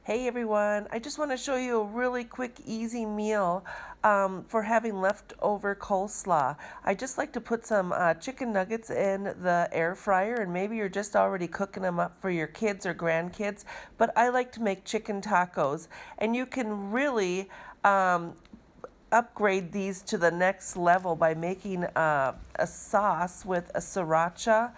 Hey everyone, I just want to show you a really quick, easy meal for having leftover coleslaw. I just like to put some chicken nuggets in the air fryer, and maybe you're just already cooking them up for your kids or grandkids, but I like to make chicken tacos, and you can really upgrade these to the next level by making a sauce with a sriracha,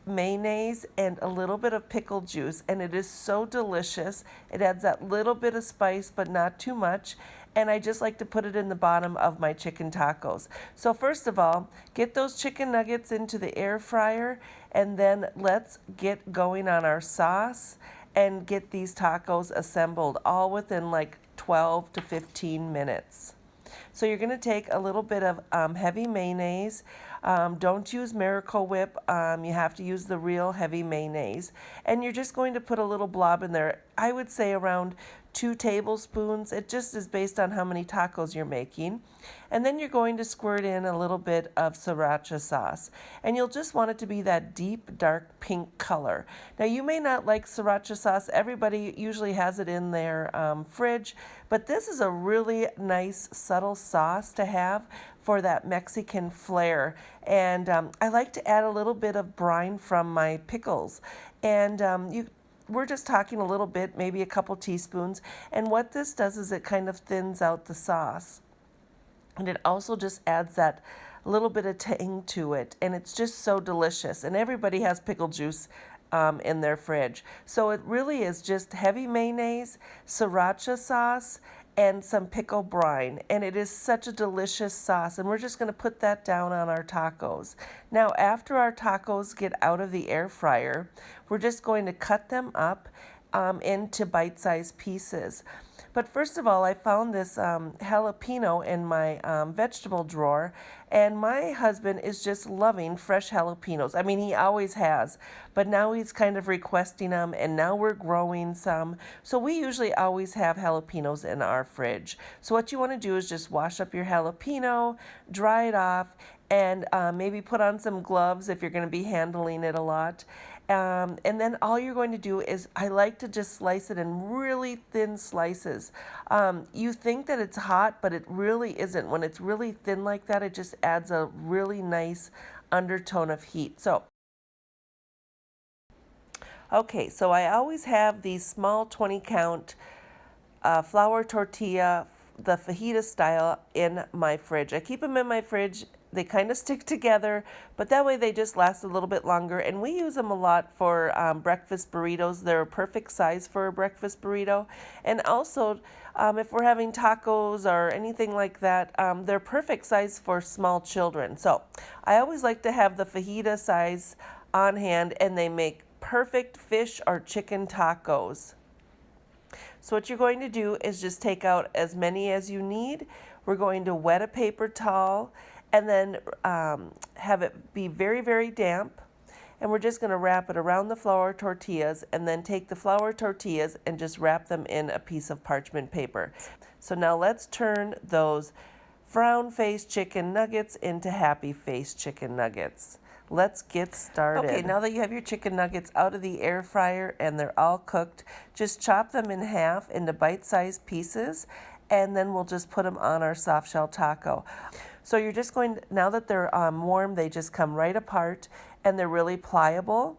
mayonnaise, and a little bit of pickle juice, and it is so delicious. It adds that little bit of spice but not too much, and I just like to put it in the bottom of my chicken tacos. So first of all, get those chicken nuggets into the air fryer, and then let's get going on our sauce and get these tacos assembled all within like 12 to 15 minutes. So you're going to take a little bit of heavy mayonnaise. Don't use Miracle Whip. You have to use the real heavy mayonnaise. And you're just going to put a little blob in there. I would say around 2 tablespoons. It just is based on how many tacos you're making. And then you're going to squirt in a little bit of sriracha sauce. And you'll just want it to be that deep, dark pink color. Now, you may not like sriracha sauce. Everybody usually has it in their fridge. But this is a really nice, subtle sauce to have for that Mexican flair. And I like to add a little bit of brine from my pickles. And we're just talking a little bit, maybe a couple teaspoons. And what this does is it kind of thins out the sauce. And it also just adds that little bit of tang to it. And it's just so delicious. And everybody has pickle juice in their fridge. So it really is just heavy mayonnaise, sriracha sauce, and some pickle brine. And it is such a delicious sauce. And we're just going to put that down on our tacos. Now, after our tacos get out of the air fryer, we're just going to cut them up into bite-sized pieces. But first of all, I found this jalapeno in my vegetable drawer, and my husband is just loving fresh jalapenos. I mean, he always has, but now he's kind of requesting them, and now we're growing some. So we usually always have jalapenos in our fridge. So what you want to do is just wash up your jalapeno, dry it off, and maybe put on some gloves if you're going to be handling it a lot. And then all you're going to do is, I like to just slice it in really thin slices. You think that it's hot, but it really isn't. When it's really thin like that, it just adds a really nice undertone of heat. Okay, so I always have these small 20 count flour tortilla, the fajita style, in my fridge. I keep them in my fridge. They kind of stick together, but that way they just last a little bit longer. And we use them a lot for breakfast burritos. They're a perfect size for a breakfast burrito. And also, if we're having tacos or anything like that, they're perfect size for small children. So I always like to have the fajita size on hand, and they make perfect fish or chicken tacos. So what you're going to do is just take out as many as you need. We're going to wet a paper towel and then have it be very, very damp. And we're just going to wrap it around the flour tortillas, and then take the flour tortillas and just wrap them in a piece of parchment paper. So now let's turn those frown face chicken nuggets into happy face chicken nuggets. Let's get started. Okay, now that you have your chicken nuggets out of the air fryer and they're all cooked, just chop them in half into bite-sized pieces, and then we'll just put them on our soft shell taco. So you're just going to, now that they're warm, they just come right apart, and they're really pliable.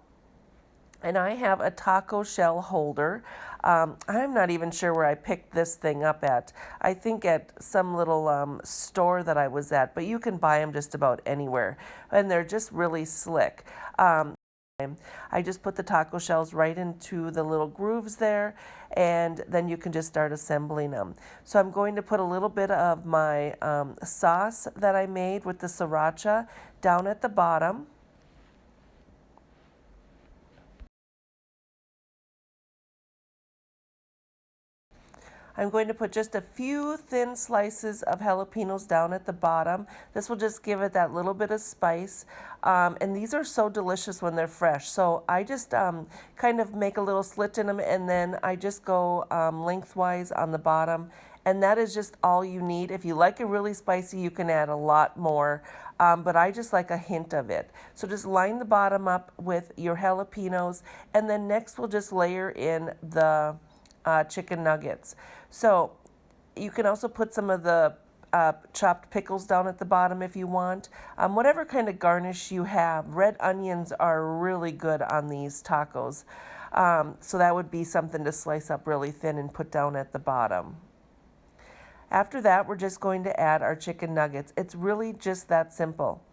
And I have a taco shell holder. I'm not even sure where I picked this thing up at. I think at some little store that I was at, but you can buy them just about anywhere. And they're just really slick. I just put the taco shells right into the little grooves there, and then you can just start assembling them. So I'm going to put a little bit of my sauce that I made with the sriracha down at the bottom. I'm going to put just a few thin slices of jalapenos down at the bottom. This will just give it that little bit of spice. And these are so delicious when they're fresh. So I just kind of make a little slit in them, and then I just go lengthwise on the bottom. And that is just all you need. If you like it really spicy, you can add a lot more. But I just like a hint of it. So just line the bottom up with your jalapenos. And then next we'll just layer in the chicken nuggets. So you can also put some of the chopped pickles down at the bottom if you want. Whatever kind of garnish you have. Red onions are really good on these tacos. So that would be something to slice up really thin and put down at the bottom. After that, we're just going to add our chicken nuggets. It's really just that simple.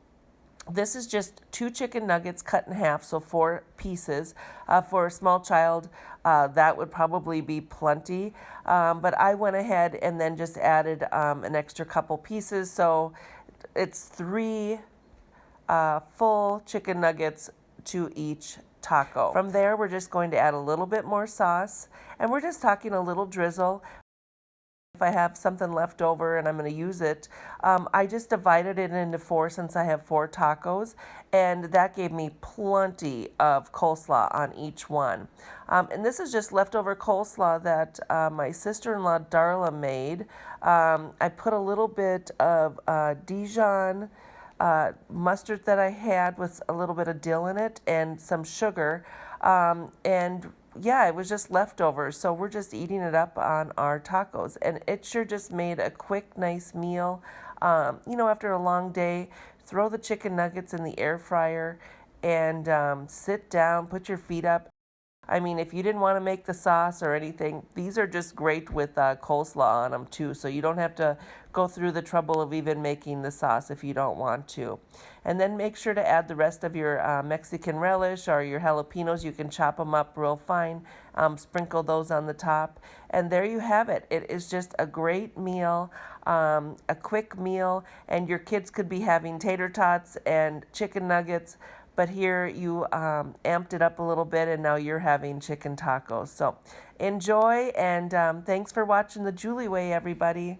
This is just 2 chicken nuggets cut in half, so 4 pieces. For a small child, that would probably be plenty. But I went ahead and then just added an extra couple pieces, so it's 3 full chicken nuggets to each taco. From there, we're just going to add a little bit more sauce, and we're just talking a little drizzle. If I have something left over and I'm going to use it, I just divided it into 4 since I have 4 tacos, and that gave me plenty of coleslaw on each one. And this is just leftover coleslaw that my sister-in-law Darla made. I put a little bit of Dijon mustard that I had with a little bit of dill in it and some sugar, and yeah, it was just leftovers, so we're just eating it up on our tacos, and it sure just made a quick, nice meal. After a long day, throw the chicken nuggets in the air fryer and sit down, put your feet up. I mean, if you didn't want to make the sauce or anything, these are just great with coleslaw on them too, so you don't have to go through the trouble of even making the sauce if you don't want to. And then make sure to add the rest of your Mexican relish or your jalapenos. You can chop them up real fine, sprinkle those on the top, and there you have it. It is just a great meal, a quick meal, and your kids could be having tater tots and chicken nuggets, but here you amped it up a little bit, and now you're having chicken tacos. So enjoy, and thanks for watching The Julie Way, everybody.